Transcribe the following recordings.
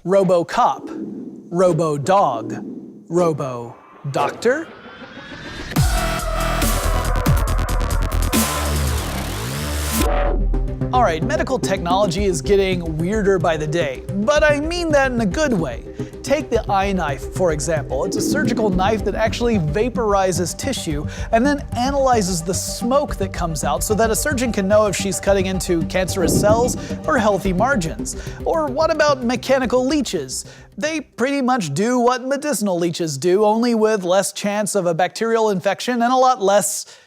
Robo-cop, robo-dog, robo-doctor? Alright, medical technology is getting weirder by the day, but I mean that in a good way. Take the eye knife, for example. It's a surgical knife that actually vaporizes tissue and then analyzes the smoke that comes out so that a surgeon can know if she's cutting into cancerous cells or healthy margins. Or what about mechanical leeches? They pretty much do what medicinal leeches do, only with less chance of a bacterial infection and a lot less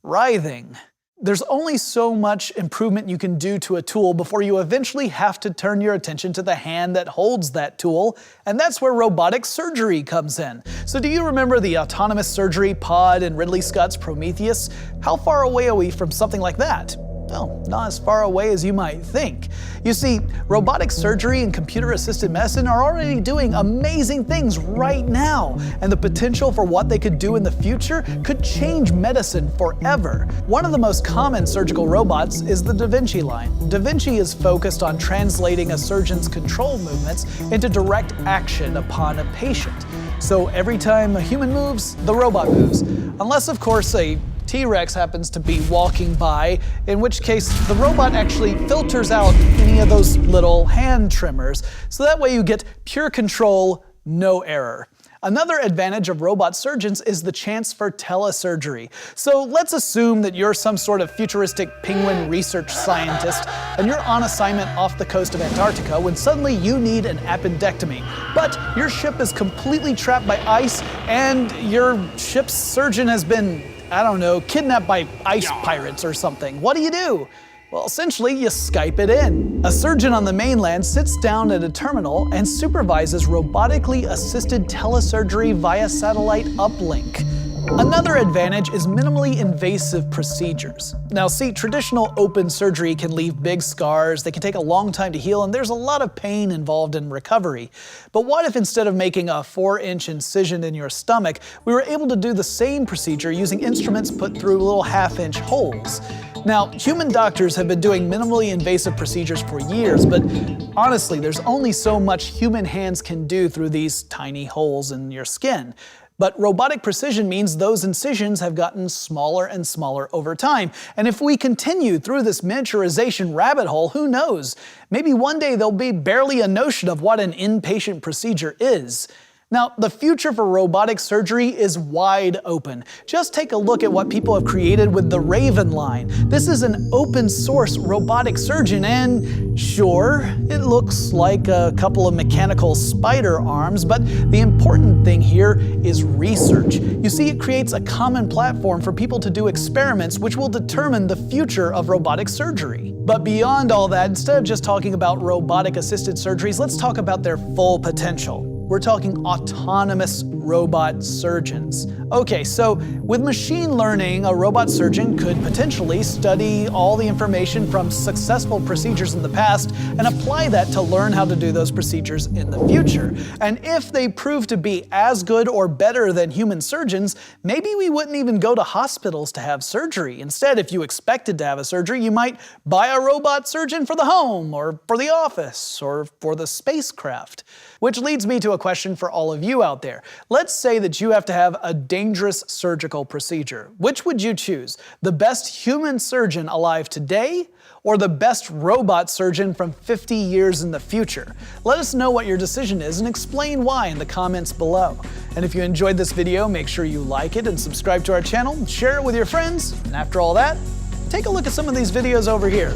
writhing. There's only so much improvement you can do to a tool before you eventually have to turn your attention to the hand that holds that tool, and that's where robotic surgery comes in. So do you remember the autonomous surgery pod in Ridley Scott's Prometheus? How far away are we from something like that? Well, not as far away as you might think. You see, robotic surgery and computer-assisted medicine are already doing amazing things right now, and the potential for what they could do in the future could change medicine forever. One of the most common surgical robots is the Da Vinci line. Da Vinci is focused on translating a surgeon's control movements into direct action upon a patient. So every time a human moves, the robot moves. Unless, of course, a T-Rex happens to be walking by, in which case the robot actually filters out any of those little hand tremors, so that way you get pure control, no error. Another advantage of robot surgeons is the chance for telesurgery. So let's assume that you're some sort of futuristic penguin research scientist and you're on assignment off the coast of Antarctica when suddenly you need an appendectomy. But your ship is completely trapped by ice and your ship's surgeon has been, I don't know, kidnapped by ice pirates or something. What do? Well, essentially, you Skype it in. A surgeon on the mainland sits down at a terminal and supervises robotically assisted telesurgery via satellite uplink. Another advantage is minimally invasive procedures. Now see, traditional open surgery can leave big scars, they can take a long time to heal, and there's a lot of pain involved in recovery. But what if instead of making a 4-inch incision in your stomach, we were able to do the same procedure using instruments put through little 1/2-inch holes? Now, human doctors have been doing minimally invasive procedures for years, but honestly, there's only so much human hands can do through these tiny holes in your skin. But robotic precision means those incisions have gotten smaller and smaller over time. And if we continue through this miniaturization rabbit hole, who knows? Maybe one day there'll be barely a notion of what an inpatient procedure is. Now, the future for robotic surgery is wide open. Just take a look at what people have created with the Raven line. This is an open source robotic surgeon, and sure, it looks like a couple of mechanical spider arms, but the important thing here is research. You see, it creates a common platform for people to do experiments which will determine the future of robotic surgery. But beyond all that, instead of just talking about robotic assisted surgeries, let's talk about their full potential. We're talking autonomous robot surgeons. Okay, so with machine learning, a robot surgeon could potentially study all the information from successful procedures in the past and apply that to learn how to do those procedures in the future. And if they prove to be as good or better than human surgeons, maybe we wouldn't even go to hospitals to have surgery. Instead, if you expected to have a surgery, you might buy a robot surgeon for the home, or for the office, or for the spacecraft. Which leads me to a question for all of you out there. Let's say that you have to have a dangerous surgical procedure. Which would you choose? The best human surgeon alive today, or the best robot surgeon from 50 years in the future? Let us know what your decision is and explain why in the comments below. And if you enjoyed this video, make sure you like it and subscribe to our channel, share it with your friends, and after all that, take a look at some of these videos over here.